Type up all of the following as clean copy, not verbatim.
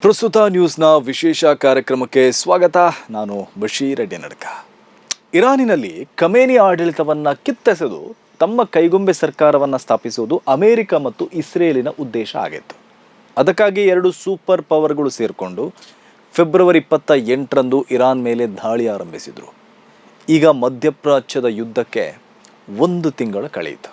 ಪ್ರಸ್ತುತ ನ್ಯೂಸ್ನ ವಿಶೇಷ ಕಾರ್ಯಕ್ರಮಕ್ಕೆ ಸ್ವಾಗತ. ನಾನು ಬಶೀರ್ ಅಡ್ಡಿ ನಡಕ. ಇರಾನಿನಲ್ಲಿ ಖಮೇನಿ ಆಡಳಿತವನ್ನು ಕಿತ್ತೆಸೆದು ತಮ್ಮ ಕೈಗೊಂಬೆ ಸರ್ಕಾರವನ್ನು ಸ್ಥಾಪಿಸುವುದು ಅಮೆರಿಕ ಮತ್ತು ಇಸ್ರೇಲಿನ ಉದ್ದೇಶ ಆಗಿತ್ತು. ಅದಕ್ಕಾಗಿ ಎರಡು ಸೂಪರ್ ಪವರ್ಗಳು ಸೇರಿಕೊಂಡು ಫೆಬ್ರವರಿ 28ರಂದು ಇರಾನ್ ಮೇಲೆ ದಾಳಿ ಆರಂಭಿಸಿದರು. ಈಗ ಮಧ್ಯಪ್ರಾಚ್ಯದ ಯುದ್ಧಕ್ಕೆ 1 ತಿಂಗಳು ಕಳೆಯಿತು.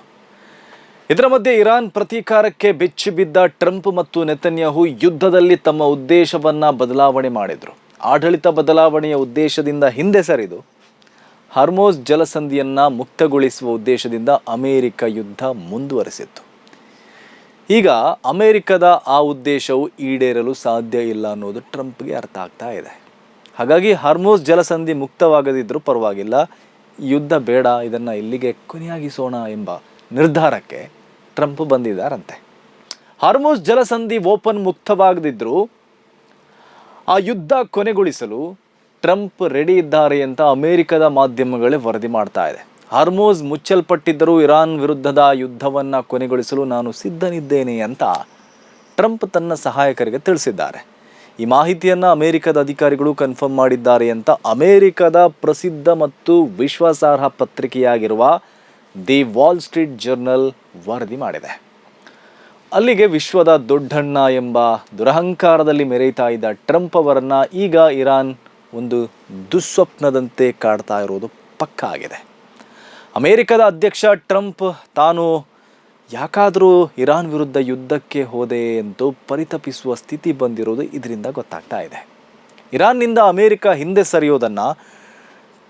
ಇದರ ಮಧ್ಯೆ ಇರಾನ್ ಪ್ರತೀಕಾರಕ್ಕೆ ಬೆಚ್ಚಿ ಬಿದ್ದ ಟ್ರಂಪ್ ಮತ್ತು ನೆತನ್ಯಾಹು ಯುದ್ಧದಲ್ಲಿ ತಮ್ಮ ಉದ್ದೇಶವನ್ನು ಬದಲಾವಣೆ ಮಾಡಿದರು. ಆಡಳಿತ ಬದಲಾವಣೆಯ ಉದ್ದೇಶದಿಂದ ಹಿಂದೆ ಸರಿದು ಹಾರ್ಮೋಸ್ ಜಲಸಂಧಿಯನ್ನು ಮುಕ್ತಗೊಳಿಸುವ ಉದ್ದೇಶದಿಂದ ಅಮೆರಿಕ ಯುದ್ಧ ಮುಂದುವರೆಸಿತ್ತು. ಈಗ ಅಮೆರಿಕದ ಆ ಉದ್ದೇಶವು ಈಡೇರಲು ಸಾಧ್ಯ ಇಲ್ಲ ಅನ್ನೋದು ಟ್ರಂಪ್ಗೆ ಅರ್ಥ ಆಗ್ತಾ ಇದೆ. ಹಾಗಾಗಿ ಹಾರ್ಮೋಸ್ ಜಲಸಂಧಿ ಮುಕ್ತವಾಗದಿದ್ದರೂ ಪರವಾಗಿಲ್ಲ, ಯುದ್ಧ ಬೇಡ, ಇದನ್ನು ಇಲ್ಲಿಗೆ ಕೊನೆಯಾಗಿಸೋಣ ಎಂಬ ನಿರ್ಧಾರಕ್ಕೆ ಟ್ರಂಪ್ ಬಂದಿದ್ದಾರಂತೆ. ಹಾರ್ಮೋಸ್ ಜಲಸಂಧಿ ಮುಕ್ತವಾಗದಿದ್ದರೂ ಆ ಯುದ್ಧ ಕೊನೆಗೊಳಿಸಲು ಟ್ರಂಪ್ ರೆಡಿ ಇದ್ದಾರೆ ಅಂತ ಅಮೆರಿಕದ ಮಾಧ್ಯಮಗಳೇ ವರದಿ ಮಾಡ್ತಾ ಇದೆ. ಹಾರ್ಮೋಸ್ ಮುಚ್ಚಲ್ಪಟ್ಟಿದ್ದರೂ ಇರಾನ್ ವಿರುದ್ಧದ ಯುದ್ಧವನ್ನು ಕೊನೆಗೊಳಿಸಲು ನಾನು ಸಿದ್ಧನಿದ್ದೇನೆ ಅಂತ ಟ್ರಂಪ್ ತನ್ನ ಸಹಾಯಕರಿಗೆ ತಿಳಿಸಿದ್ದಾರೆ. ಈ ಮಾಹಿತಿಯನ್ನು ಅಮೆರಿಕದ ಅಧಿಕಾರಿಗಳು ಕನ್ಫರ್ಮ್ ಮಾಡಿದ್ದಾರೆ ಅಂತ ಅಮೆರಿಕದ ಪ್ರಸಿದ್ಧ ಮತ್ತು ವಿಶ್ವಾಸಾರ್ಹ ಪತ್ರಿಕೆಯಾಗಿರುವ ದಿ ವಾಲ್ ಸ್ಟ್ರೀಟ್ ಜರ್ನಲ್ ವರದಿ ಮಾಡಿದೆ. ಅಲ್ಲಿಗೆ ವಿಶ್ವದ ದೊಡ್ಡಣ್ಣ ಎಂಬ ದುರಹಂಕಾರದಲ್ಲಿ ಮೆರೆಯುತ್ತಾ ಇದ್ದ ಟ್ರಂಪ್ ಅವರನ್ನು ಈಗ ಇರಾನ್ ಒಂದು ದುಸ್ವಪ್ನದಂತೆ ಕಾಡ್ತಾ ಇರೋದು ಪಕ್ಕಾ ಆಗಿದೆ. ಅಮೆರಿಕದ ಅಧ್ಯಕ್ಷ ಟ್ರಂಪ್ ತಾನು ಯಾಕಾದರೂ ಇರಾನ್ ವಿರುದ್ಧ ಯುದ್ಧಕ್ಕೆ ಹೋದೆ ಎಂದು ಪರಿತಪಿಸುವ ಸ್ಥಿತಿ ಬಂದಿರೋದು ಇದರಿಂದ ಗೊತ್ತಾಗ್ತಾ ಇದೆ. ಇರಾನ್ನಿಂದ ಅಮೆರಿಕ ಹಿಂದೆ ಸರಿಯೋದನ್ನು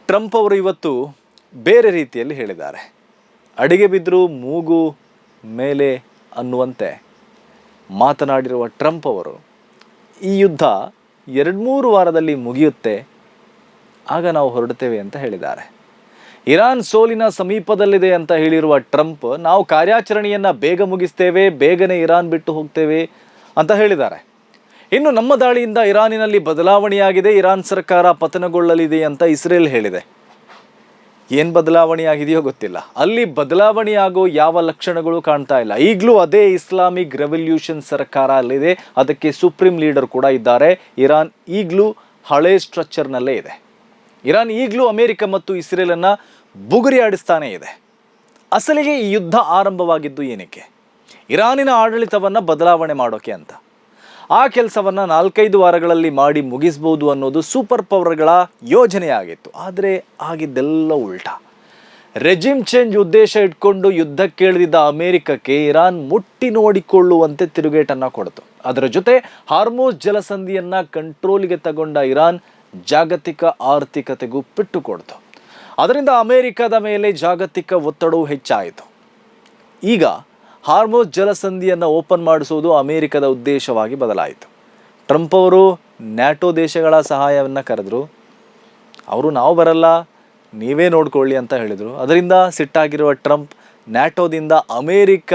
ಟ್ರಂಪ್ ಅವರು ಇವತ್ತು ಬೇರೆ ರೀತಿಯಲ್ಲಿ ಹೇಳಿದ್ದಾರೆ. ಅಡಿಗೆ ಬಿದ್ದರೂ ಮೂಗು ಮೇಲೆ ಅನ್ನುವಂತೆ ಮಾತನಾಡಿರುವ ಟ್ರಂಪ್ ಅವರು ಈ ಯುದ್ಧ 2-3 ವಾರದಲ್ಲಿ ಮುಗಿಯುತ್ತೆ, ಆಗ ನಾವು ಹೊರಡ್ತೇವೆ ಅಂತ ಹೇಳಿದ್ದಾರೆ. ಇರಾನ್ ಸೋಲಿನ ಸಮೀಪದಲ್ಲಿದೆ ಅಂತ ಹೇಳಿರುವ ಟ್ರಂಪ್ ನಾವು ಕಾರ್ಯಾಚರಣೆಯನ್ನು ಬೇಗ ಮುಗಿಸ್ತೇವೆ, ಬೇಗನೆ ಇರಾನ್ ಬಿಟ್ಟು ಹೋಗ್ತೇವೆ ಅಂತ ಹೇಳಿದ್ದಾರೆ. ಇನ್ನು ನಮ್ಮ ದಾಳಿಯಿಂದ ಇರಾನಿನಲ್ಲಿ ಬದಲಾವಣೆಯಾಗಿದೆ, ಇರಾನ್ ಸರ್ಕಾರ ಪತನಗೊಳ್ಳಲಿದೆ ಅಂತ ಇಸ್ರೇಲ್ ಹೇಳಿದೆ. ಏನು ಬದಲಾವಣೆಯಾಗಿದೆಯೋ ಗೊತ್ತಿಲ್ಲ. ಅಲ್ಲಿ ಬದಲಾವಣೆಯಾಗೋ ಯಾವ ಲಕ್ಷಣಗಳು ಕಾಣ್ತಾ ಇಲ್ಲ. ಈಗಲೂ ಅದೇ ಇಸ್ಲಾಮಿಕ್ ರೆವಲ್ಯೂಷನ್ ಸರ್ಕಾರ ಅಲ್ಲಿದೆ, ಅದಕ್ಕೆ ಸುಪ್ರೀಂ ಲೀಡರ್ ಕೂಡ ಇದ್ದಾರೆ. ಇರಾನ್ ಈಗಲೂ ಹಳೆ ಸ್ಟ್ರಕ್ಚರ್ನಲ್ಲೇ ಇದೆ. ಇರಾನ್ ಈಗಲೂ ಅಮೆರಿಕ ಮತ್ತು ಇಸ್ರೇಲನ್ನು ಬುಗುರಿ ಆಡಿಸ್ತಾನೇ ಇದೆ. ಅಸಲಿಗೆ ಈ ಯುದ್ಧ ಆರಂಭವಾಗಿದ್ದು ಏನಕ್ಕೆ? ಇರಾನಿನ ಆಡಳಿತವನ್ನು ಬದಲಾವಣೆ ಮಾಡೋಕೆ ಅಂತ. ಆ ಕೆಲಸವನ್ನು 4-5 ವಾರಗಳಲ್ಲಿ ಮಾಡಿ ಮುಗಿಸ್ಬೋದು ಅನ್ನೋದು ಸೂಪರ್ ಪವರ್ಗಳ ಯೋಜನೆಯಾಗಿತ್ತು. ಆದರೆ ಆಗಿದ್ದೆಲ್ಲ ಉಲ್ಟಾ. ರೆಜಿಮ್ ಚೇಂಜ್ ಉದ್ದೇಶ ಇಟ್ಕೊಂಡು ಯುದ್ಧಕ್ಕೆ ಇಳಿದಿದ್ದ ಅಮೆರಿಕಕ್ಕೆ ಇರಾನ್ ಮುಟ್ಟಿ ನೋಡಿಕೊಳ್ಳುವಂತೆ ತಿರುಗೇಟನ್ನು ಕೊಡ್ತು. ಅದರ ಜೊತೆ ಹಾರ್ಮೋಸ್ ಜಲಸಂಧಿಯನ್ನು ಕಂಟ್ರೋಲಿಗೆ ತಗೊಂಡ ಇರಾನ್ ಜಾಗತಿಕ ಆರ್ಥಿಕತೆಗೂ ಪೆಟ್ಟು ಕೊಡ್ತು. ಅದರಿಂದ ಅಮೆರಿಕದ ಮೇಲೆ ಜಾಗತಿಕ ಒತ್ತಡವೂ ಹೆಚ್ಚಾಯಿತು. ಈಗ ಹಾರ್ಮೋಸ್ ಜಲಸಂಧಿಯನ್ನು ಓಪನ್ ಮಾಡಿಸುವುದು ಅಮೆರಿಕದ ಉದ್ದೇಶವಾಗಿ ಬದಲಾಯಿತು. ಟ್ರಂಪ್ ಅವರು ನ್ಯಾಟೋ ದೇಶಗಳ ಸಹಾಯವನ್ನು ಕರೆದರು. ಅವರು ನಾವು ಬರಲ್ಲ, ನೀವೇ ನೋಡ್ಕೊಳ್ಳಿ ಅಂತ ಹೇಳಿದರು. ಅದರಿಂದ ಸಿಟ್ಟಾಗಿರುವ ಟ್ರಂಪ್ ನ್ಯಾಟೋದಿಂದ ಅಮೆರಿಕ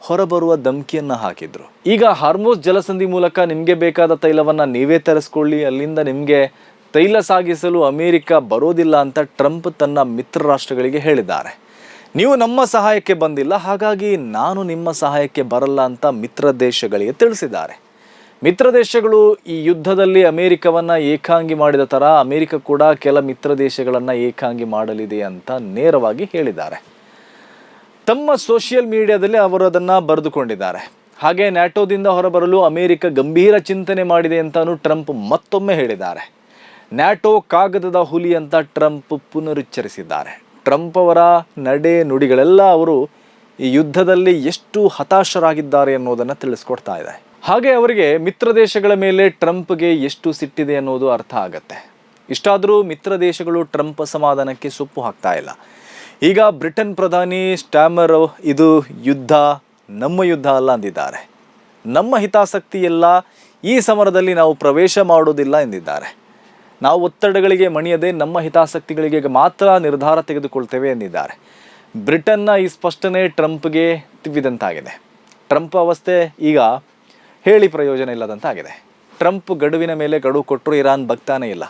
ಹೊರಬರುವ ಧಮಕಿಯನ್ನು ಹಾಕಿದರು. ಈಗ ಹಾರ್ಮೋಸ್ ಜಲಸಂಧಿ ಮೂಲಕ ನಿಮಗೆ ಬೇಕಾದ ತೈಲವನ್ನು ನೀವೇ ತರಿಸ್ಕೊಳ್ಳಿ, ಅಲ್ಲಿಂದ ನಿಮಗೆ ತೈಲ ಸಾಗಿಸಲು ಅಮೆರಿಕ ಬರೋದಿಲ್ಲ ಅಂತ ಟ್ರಂಪ್ ತನ್ನ ಮಿತ್ರ ರಾಷ್ಟ್ರಗಳಿಗೆ ಹೇಳಿದ್ದಾರೆ. ನೀವು ನಮ್ಮ ಸಹಾಯಕ್ಕೆ ಬಂದಿಲ್ಲ, ಹಾಗಾಗಿ ನಾನು ನಿಮ್ಮ ಸಹಾಯಕ್ಕೆ ಬರಲ್ಲ ಅಂತ ಮಿತ್ರ ದೇಶಗಳಿಗೆ ತಿಳಿಸಿದ್ದಾರೆ. ಮಿತ್ರ ದೇಶಗಳು ಈ ಯುದ್ಧದಲ್ಲಿ ಅಮೆರಿಕವನ್ನು ಏಕಾಂಗಿ ಮಾಡಿದ ಥರ ಅಮೆರಿಕ ಕೂಡ ಕೆಲ ಮಿತ್ರ ದೇಶಗಳನ್ನು ಏಕಾಂಗಿ ಮಾಡಲಿದೆ ಅಂತ ನೇರವಾಗಿ ಹೇಳಿದ್ದಾರೆ. ತಮ್ಮ ಸೋಷಿಯಲ್ ಮೀಡಿಯಾದಲ್ಲಿ ಅವರು ಅದನ್ನು ಬರೆದುಕೊಂಡಿದ್ದಾರೆ. ಹಾಗೆ ನ್ಯಾಟೋದಿಂದ ಹೊರಬರಲು ಅಮೆರಿಕ ಗಂಭೀರ ಚಿಂತನೆ ಮಾಡಿದೆ ಅಂತಲೂ ಟ್ರಂಪ್ ಮತ್ತೊಮ್ಮೆ ಹೇಳಿದ್ದಾರೆ. ನ್ಯಾಟೋ ಕಾಗದದ ಹುಲಿ ಅಂತ ಟ್ರಂಪ್ ಪುನರುಚ್ಚರಿಸಿದ್ದಾರೆ. ಟ್ರಂಪ್ ಅವರ ನಡೆ ನುಡಿಗಳೆಲ್ಲ ಅವರು ಈ ಯುದ್ಧದಲ್ಲಿ ಎಷ್ಟು ಹತಾಶರಾಗಿದ್ದಾರೆ ಅನ್ನೋದನ್ನು ತಿಳಿಸ್ಕೊಡ್ತಾ ಇದೆ. ಹಾಗೆ ಅವರಿಗೆ ಮಿತ್ರ ದೇಶಗಳ ಮೇಲೆ ಟ್ರಂಪ್ಗೆ ಎಷ್ಟು ಸಿಟ್ಟಿದೆ ಅನ್ನೋದು ಅರ್ಥ ಆಗತ್ತೆ. ಇಷ್ಟಾದರೂ ಮಿತ್ರ ದೇಶಗಳು ಟ್ರಂಪ್ ಸಮಾಧಾನಕ್ಕೆ ಸೊಪ್ಪು ಹಾಕ್ತಾ ಇಲ್ಲ. ಈಗ ಬ್ರಿಟನ್ ಪ್ರಧಾನಿ ಸ್ಟಾಮರ್ ಇದು ಯುದ್ಧ ನಮ್ಮ ಯುದ್ಧ ಅಲ್ಲ ಅಂದಿದ್ದಾರೆ. ನಮ್ಮ ಹಿತಾಸಕ್ತಿ ಎಲ್ಲ ಈ ಸಮರದಲ್ಲಿ ನಾವು ಪ್ರವೇಶ ಮಾಡೋದಿಲ್ಲ ಎಂದಿದ್ದಾರೆ. ನಾವು ಒತ್ತಡಗಳಿಗೆ ಮಣಿಯದೆ ನಮ್ಮ ಹಿತಾಸಕ್ತಿಗಳಿಗೆ ಮಾತ್ರ ನಿರ್ಧಾರ ತೆಗೆದುಕೊಳ್ತೇವೆ ಎಂದಿದ್ದಾರೆ. ಬ್ರಿಟನ್ನ ಈ ಸ್ಪಷ್ಟನೆ ಟ್ರಂಪ್ಗೆ ತಿವಿದಂತಾಗಿದೆ. ಟ್ರಂಪ್ ಅವಸ್ಥೆ ಈಗ ಹೇಳಿ ಪ್ರಯೋಜನ ಇಲ್ಲದಂತಾಗಿದೆ. ಟ್ರಂಪ್ ಗಡುವಿನ ಮೇಲೆ ಗಡುವು ಕೊಟ್ಟರು ಇರಾನ್ ಬಗ್ತಾನೇ ಇಲ್ಲ.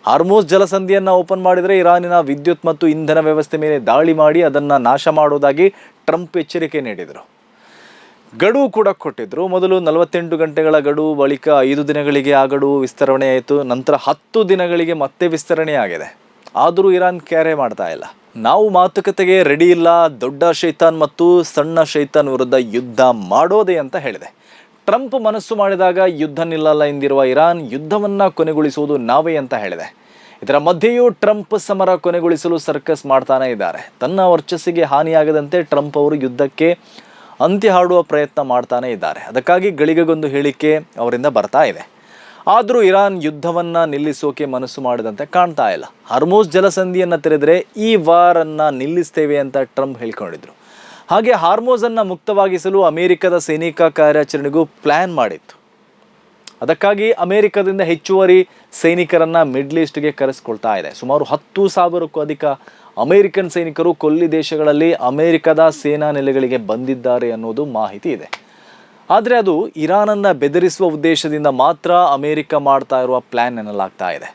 ಹಾರ್ಮೋಸ್ ಜಲಸಂಧಿಯನ್ನು ಓಪನ್ ಮಾಡಿದರೆ ಇರಾನಿನ ವಿದ್ಯುತ್ ಮತ್ತು ಇಂಧನ ವ್ಯವಸ್ಥೆ ಮೇಲೆ ದಾಳಿ ಮಾಡಿ ಅದನ್ನು ನಾಶ ಮಾಡೋದಾಗಿ ಟ್ರಂಪ್ ಎಚ್ಚರಿಕೆ ನೀಡಿದರು. ಗಡುವು ಕೂಡ ಕೊಟ್ಟಿದ್ರು. ಮೊದಲು 48 ಗಂಟೆಗಳ ಗಡುವು, ಬಳಿಕ 5 ದಿನಗಳಿಗೆ ಆ ಗಡುವು ವಿಸ್ತರಣೆ ಆಯಿತು. ನಂತರ 10 ದಿನಗಳಿಗೆ ಮತ್ತೆ ವಿಸ್ತರಣೆ ಆಗಿದೆ. ಆದರೂ ಇರಾನ್ ಕ್ಯಾರೆ ಮಾಡ್ತಾ ಇಲ್ಲ. ನಾವು ಮಾತುಕತೆಗೆ ರೆಡಿ ಇಲ್ಲ, ದೊಡ್ಡ ಶೈತಾನ್ ಮತ್ತು ಸಣ್ಣ ಶೈತಾನ್ ವಿರುದ್ಧ ಯುದ್ಧ ಮಾಡೋದೇ ಅಂತ ಹೇಳಿದೆ. ಟ್ರಂಪ್ ಮನಸ್ಸು ಮಾಡಿದಾಗ ಯುದ್ಧ ನಿಲ್ಲಲ್ಲ ಎಂದಿರುವ ಇರಾನ್ ಯುದ್ಧವನ್ನು ಕೊನೆಗೊಳಿಸುವುದು ನಾವೇ ಅಂತ ಹೇಳಿದೆ. ಇದರ ಮಧ್ಯೆಯೂ ಟ್ರಂಪ್ ಸಮರ ಕೊನೆಗೊಳಿಸಲು ಸರ್ಕಸ್ ಮಾಡ್ತಾನೆ ಇದ್ದಾರೆ. ತನ್ನ ವರ್ಚಸ್ಸಿಗೆ ಹಾನಿಯಾಗದಂತೆ ಟ್ರಂಪ್ ಅವರು ಯುದ್ಧಕ್ಕೆ ಅಂತ್ಯ ಹಾಡುವ ಪ್ರಯತ್ನ ಮಾಡ್ತಾನೆ ಇದ್ದಾರೆ. ಅದಕ್ಕಾಗಿ ಗಳಿಗೆಗೊಂದು ಹೇಳಿಕೆ ಅವರಿಂದ ಬರ್ತಾ ಇದೆ. ಆದರೂ ಇರಾನ್ ಯುದ್ಧವನ್ನು ನಿಲ್ಲಿಸೋಕೆ ಮನಸ್ಸು ಮಾಡಿದಂತೆ ಕಾಣ್ತಾ ಇಲ್ಲ. ಹಾರ್ಮುಜ್ ಜಲಸಂಧಿಯನ್ನು ತೆರೆದರೆ ಈ ವಾರನ್ನು ನಿಲ್ಲಿಸ್ತೇವೆ ಅಂತ ಟ್ರಂಪ್ ಹೇಳ್ಕೊಂಡಿದ್ರು. ಹಾಗೆ ಹಾರ್ಮುಜನ್ನು ಮುಕ್ತವಾಗಿಸಲು ಅಮೆರಿಕದ ಸೈನಿಕ ಕಾರ್ಯಾಚರಣೆಗೂ ಪ್ಲ್ಯಾನ್ ಮಾಡಿತ್ತು. ಅದಕ್ಕಾಗಿ ಅಮೆರಿಕದಿಂದ ಹೆಚ್ಚುವರಿ ಸೈನಿಕರನ್ನು ಮಿಡ್ಲ್ ಈಸ್ಟ್ಗೆ ಕರೆಸ್ಕೊಳ್ತಾ ಇದೆ. ಸುಮಾರು 10,000ಕ್ಕೂ ಅಧಿಕ ಅಮೆರಿಕನ್ ಸೈನಿಕರು ಕೊಲ್ಲಿ ದೇಶಗಳಲ್ಲಿ ಅಮೆರಿಕದ ಸೇನಾ ನೆಲೆಗಳಿಗೆ ಬಂದಿದ್ದಾರೆ ಅನ್ನೋದು ಮಾಹಿತಿ ಇದೆ. ಆದರೆ ಅದು ಇರಾನನ್ನು ಬೆದರಿಸುವ ಉದ್ದೇಶದಿಂದ ಮಾತ್ರ ಅಮೆರಿಕ ಮಾಡ್ತಾ ಇರುವ ಪ್ಲ್ಯಾನ್ ಎನ್ನಲಾಗ್ತಾ ಇದೆ.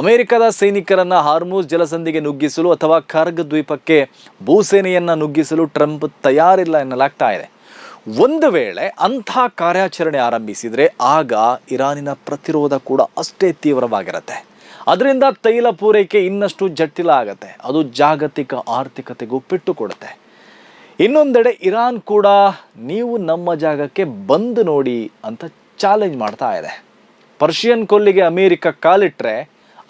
ಅಮೆರಿಕದ ಸೈನಿಕರನ್ನು ಹಾರ್ಮುಜ್ ಜಲಸಂಧಿಗೆ ನುಗ್ಗಿಸಲು ಅಥವಾ ಖರ್ಗ್ ದ್ವೀಪಕ್ಕೆ ಭೂಸೇನೆಯನ್ನು ನುಗ್ಗಿಸಲು ಟ್ರಂಪ್ ತಯಾರಿಲ್ಲ ಎನ್ನಲಾಗ್ತಾ ಇದೆ. ಒಂದು ವೇಳೆ ಅಂಥ ಕಾರ್ಯಾಚರಣೆ ಆರಂಭಿಸಿದರೆ ಆಗ ಇರಾನಿನ ಪ್ರತಿರೋಧ ಕೂಡ ಅಷ್ಟೇ ತೀವ್ರವಾಗಿರುತ್ತೆ. ಅದರಿಂದ ತೈಲ ಪೂರೈಕೆ ಇನ್ನಷ್ಟು ಜಟಿಲ ಆಗುತ್ತೆ. ಅದು ಜಾಗತಿಕ ಆರ್ಥಿಕತೆಗೂ ಪೆಟ್ಟು ಕೊಡುತ್ತೆ. ಇನ್ನೊಂದೆಡೆ ಇರಾನ್ ಕೂಡ ನೀವು ನಮ್ಮ ಜಾಗಕ್ಕೆ ಬಂದು ನೋಡಿ ಅಂತ ಚಾಲೆಂಜ್ ಮಾಡ್ತಾ ಇದೆ. ಪರ್ಷಿಯನ್ ಕೊಲ್ಲಿಗೆ ಅಮೆರಿಕ ಕಾಲಿಟ್ಟರೆ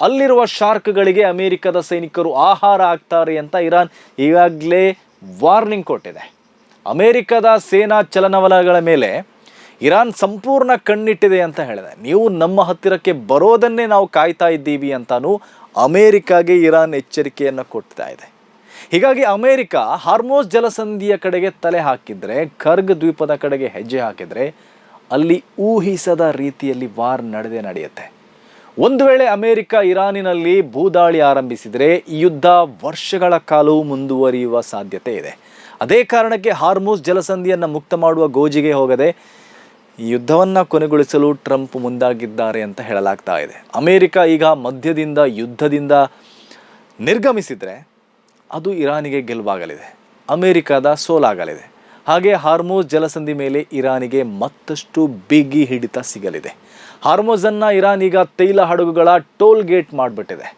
ಅಲ್ಲಿರುವ ಶಾರ್ಕ್ಗಳಿಗೆ ಅಮೆರಿಕದ ಸೈನಿಕರು ಆಹಾರ ಆಗ್ತಾರೆ ಅಂತ ಇರಾನ್ ಈಗಾಗಲೇ ವಾರ್ನಿಂಗ್ ಕೊಟ್ಟಿದೆ. ಅಮೆರಿಕದ ಸೇನಾ ಚಲನವಲನಗಳ ಮೇಲೆ ಇರಾನ್ ಸಂಪೂರ್ಣ ಕಣ್ಣಿಟ್ಟಿದೆ ಅಂತ ಹೇಳಿದೆ. ನೀವು ನಮ್ಮ ಹತ್ತಿರಕ್ಕೆ ಬರೋದನ್ನೇ ನಾವು ಕಾಯ್ತಾ ಇದ್ದೀವಿ ಅಂತಾನೂ ಅಮೆರಿಕಾಗೆ ಇರಾನ್ ಎಚ್ಚರಿಕೆಯನ್ನು ಕೊಡ್ತಾ ಇದೆ. ಹೀಗಾಗಿ ಅಮೆರಿಕ ಹಾರ್ಮುಜ್ ಜಲಸಂಧಿಯ ಕಡೆಗೆ ತಲೆ ಹಾಕಿದರೆ, ಖರ್ಗ್ ದ್ವೀಪದ ಕಡೆಗೆ ಹೆಜ್ಜೆ ಹಾಕಿದರೆ ಅಲ್ಲಿ ಊಹಿಸದ ರೀತಿಯಲ್ಲಿ ವಾರ್ ನಡೆಯುತ್ತೆ. ಒಂದು ವೇಳೆ ಅಮೆರಿಕ ಇರಾನಿನಲ್ಲಿ ಭೂದಾಳಿ ಆರಂಭಿಸಿದರೆ ಈ ಯುದ್ಧ ವರ್ಷಗಳ ಕಾಲವೂ ಮುಂದುವರಿಯುವ ಸಾಧ್ಯತೆ ಇದೆ. ಅದೇ ಕಾರಣಕ್ಕೆ ಹಾರ್ಮುಜ್ ಜಲಸಂಧಿಯನ್ನು ಮುಕ್ತ ಮಾಡುವ ಗೋಜಿಗೆ ಹೋಗದೆ ಈ ಯುದ್ಧವನ್ನು ಕೊನೆಗೊಳಿಸಲು ಟ್ರಂಪ್ ಮುಂದಾಗಿದ್ದಾರೆ ಅಂತ ಹೇಳಲಾಗ್ತಾ ಇದೆ. ಅಮೆರಿಕ ಈಗ ಮಧ್ಯದಿಂದ ಯುದ್ಧದಿಂದ ನಿರ್ಗಮಿಸಿದರೆ ಅದು ಇರಾನಿಗೆ ಗೆಲುವಾಗಲಿದೆ, ಅಮೆರಿಕದ ಸೋಲಾಗಲಿದೆ. ಹಾಗೆ ಹಾರ್ಮುಜ್ ಜಲಸಂಧಿ ಮೇಲೆ ಇರಾನಿಗೆ ಮತ್ತಷ್ಟು ಬಿಗಿ ಹಿಡಿತ ಸಿಗಲಿದೆ. ಹಾರ್ಮುಜನ್ನು ಇರಾನ್ ಈಗ ತೈಲ ಹಡಗುಗಳ ಟೋಲ್ ಗೇಟ್ ಮಾಡಿಬಿಟ್ಟಿದೆ.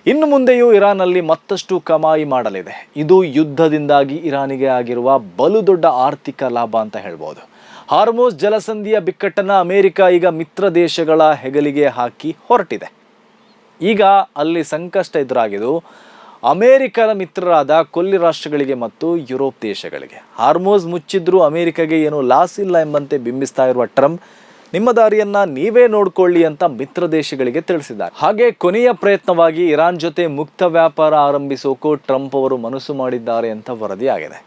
ಇನ್ನು ಮುಂದೆಯೂ ಇರಾನಲ್ಲಿ ಮತ್ತಷ್ಟು ಕಮಾಯಿ ಮಾಡಲಿದೆ. ಇದು ಯುದ್ಧದಿಂದಾಗಿ ಇರಾನಿಗೆ ಆಗಿರುವ ಬಲು ದೊಡ್ಡ ಆರ್ಥಿಕ ಲಾಭ ಅಂತ ಹೇಳ್ಬೋದು. ಹಾರ್ಮುಜ್ ಜಲಸಂಧಿಯ ಬಿಕ್ಕಟ್ಟನ್ನು ಅಮೆರಿಕ ಈಗ ಮಿತ್ರ ದೇಶಗಳ ಹೆಗಲಿಗೆ ಹಾಕಿ ಹೊರಟಿದೆ. ಈಗ ಅಲ್ಲಿ ಸಂಕಷ್ಟ ಎದುರಾಗಿದ್ದು ಅಮೆರಿಕದ ಮಿತ್ರರಾದ ಕೊಲ್ಲಿ ರಾಷ್ಟ್ರಗಳಿಗೆ ಮತ್ತು ಯುರೋಪ್ ದೇಶಗಳಿಗೆ. ಹಾರ್ಮುಜ್ ಮುಚ್ಚಿದ್ರೂ ಅಮೆರಿಕಗೆ ಏನೂ ಲಾಸ್ ಇಲ್ಲ ಎಂಬಂತೆ ಬಿಂಬಿಸ್ತಾ ಇರುವ ಟ್ರಂಪ್ ನಿಮ್ಮ ದಾರಿಯನ್ನ ನೀವೇ ನೋಡ್ಕೊಳ್ಳಿ ಅಂತ ಮಿತ್ರ ದೇಶಗಳಿಗೆ ತಿಳಿಸಿದ್ದಾರೆ. ಹಾಗೆ ಕೊನೆಯ ಪ್ರಯತ್ನವಾಗಿ ಇರಾನ್ ಜೊತೆ ಮುಕ್ತ ವ್ಯಾಪಾರ ಆರಂಭಿಸೋಕು ಟ್ರಂಪ್ ಅವರು ಮನಸ್ಸು ಮಾಡಿದ್ದಾರೆ ಅಂತ ವರದಿಯಾಗಿದೆ.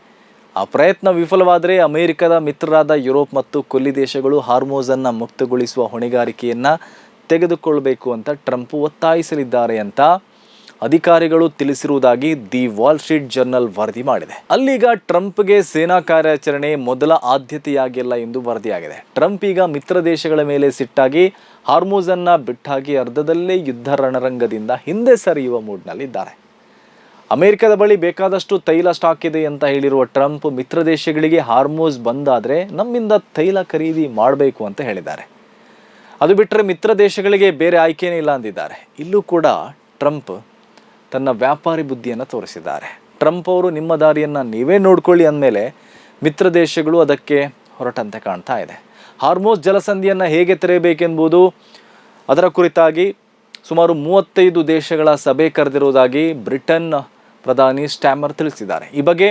ಆ ಪ್ರಯತ್ನ ವಿಫಲವಾದರೆ ಅಮೆರಿಕದ ಮಿತ್ರರಾದ ಯುರೋಪ್ ಮತ್ತು ಕೊಲ್ಲಿ ದೇಶಗಳು ಹಾರ್ಮುಜನ್ನು ಮುಕ್ತಗೊಳಿಸುವ ಹೊಣೆಗಾರಿಕೆಯನ್ನು ತೆಗೆದುಕೊಳ್ಳಬೇಕು ಅಂತ ಟ್ರಂಪ್ ಒತ್ತಾಯಿಸಲಿದ್ದಾರೆ ಅಂತ ಅಧಿಕಾರಿಗಳು ತಿಳಿಸಿರುವುದಾಗಿ ದಿ ವಾಲ್ ಸ್ಟ್ರೀಟ್ ಜರ್ನಲ್ ವರದಿ ಮಾಡಿದೆ. ಅಲ್ಲೀಗ ಟ್ರಂಪ್ಗೆ ಸೇನಾ ಕಾರ್ಯಾಚರಣೆ ಮೊದಲ ಆದ್ಯತೆಯಾಗಿಲ್ಲ ಎಂದು ವರದಿಯಾಗಿದೆ. ಟ್ರಂಪ್ ಈಗ ಮಿತ್ರ ದೇಶಗಳ ಮೇಲೆ ಸಿಟ್ಟಾಗಿ ಹಾರ್ಮುಜನ್ನು ಬಿಟ್ಟಾಗಿ ಅರ್ಧದಲ್ಲೇ ಯುದ್ಧ ರಣರಂಗದಿಂದ ಹಿಂದೆ ಸರಿಯುವ ಮೂಡ್ನಲ್ಲಿದ್ದಾರೆ. ಅಮೆರಿಕದ ಬಳಿ ಬೇಕಾದಷ್ಟು ತೈಲ ಸ್ಟಾಕ್ ಇದೆ ಅಂತ ಹೇಳಿರುವ ಟ್ರಂಪ್ ಮಿತ್ರ ದೇಶಗಳಿಗೆ ಹಾರ್ಮುಜ್ ಬಂದಾದರೆ ನಮ್ಮಿಂದ ತೈಲ ಖರೀದಿ ಮಾಡಬೇಕು ಅಂತ ಹೇಳಿದ್ದಾರೆ. ಅದು ಬಿಟ್ಟರೆ ಮಿತ್ರ ದೇಶಗಳಿಗೆ ಬೇರೆ ಆಯ್ಕೆನೇ ಇಲ್ಲ ಅಂದಿದ್ದಾರೆ. ಇಲ್ಲೂ ಕೂಡ ಟ್ರಂಪ್ ತನ್ನ ವ್ಯಾಪಾರಿ ಬುದ್ಧಿಯನ್ನು ತೋರಿಸಿದ್ದಾರೆ. ಟ್ರಂಪ್ ಅವರು ನಿಮ್ಮ ದಾರಿಯನ್ನು ನೀವೇ ನೋಡ್ಕೊಳ್ಳಿ ಅಂದಮೇಲೆ ಮಿತ್ರ ದೇಶಗಳು ಅದಕ್ಕೆ ಹೊರಟಂತೆ ಕಾಣ್ತಾ ಇದೆ. ಹಾರ್ಮುಜ್ ಜಲಸಂಧಿಯನ್ನು ಹೇಗೆ ತೆರೆಯಬೇಕೆಂಬುದು ಅದರ ಕುರಿತಾಗಿ ಸುಮಾರು 35 ದೇಶಗಳ ಸಭೆ ಕರೆದಿರುವುದಾಗಿ ಬ್ರಿಟನ್ ಪ್ರಧಾನಿ ಸ್ಟ್ಯಾಮರ್ ತಿಳಿಸಿದ್ದಾರೆ. ಈ ಬಗ್ಗೆ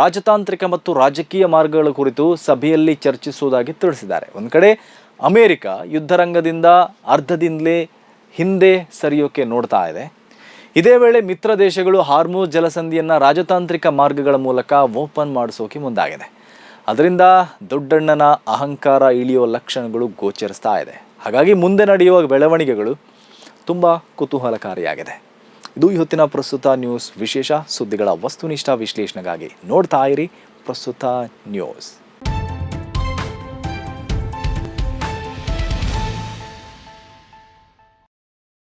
ರಾಜತಾಂತ್ರಿಕ ಮತ್ತು ರಾಜಕೀಯ ಮಾರ್ಗಗಳ ಕುರಿತು ಸಭೆಯಲ್ಲಿ ಚರ್ಚಿಸುವುದಾಗಿ ತಿಳಿಸಿದ್ದಾರೆ. ಒಂದು ಕಡೆ ಅಮೆರಿಕ ಯುದ್ಧರಂಗದಿಂದ ಅರ್ಧದಿಂದಲೇ ಹಿಂದೆ ಸರಿಯೋಕೆ ನೋಡ್ತಾ ಇದೆ. ಇದೇ ವೇಳೆ ಮಿತ್ರ ದೇಶಗಳು ಹಾರ್ಮುಜ್ ಜಲಸಂಧಿಯನ್ನು ರಾಜತಾಂತ್ರಿಕ ಮಾರ್ಗಗಳ ಮೂಲಕ ಓಪನ್ ಮಾಡಿಸೋಕೆ ಮುಂದಾಗಿದೆ. ಅದರಿಂದ ದೊಡ್ಡಣ್ಣನ ಅಹಂಕಾರ ಇಳಿಯುವ ಲಕ್ಷಣಗಳು ಗೋಚರಿಸ್ತಾ ಇದೆ. ಹಾಗಾಗಿ ಮುಂದೆ ನಡೆಯುವ ಬೆಳವಣಿಗೆಗಳು ತುಂಬ ಕುತೂಹಲಕಾರಿಯಾಗಿದೆ. ಇದು ಇವತ್ತಿನ ಪ್ರಸ್ತುತ ನ್ಯೂಸ್ ವಿಶೇಷ ಸುದ್ದಿಗಳ ವಸ್ತುನಿಷ್ಠ ವಿಶ್ಲೇಷಣೆಗಾಗಿ ನೋಡ್ತಾ ಇರಿ ಪ್ರಸ್ತುತ ನ್ಯೂಸ್.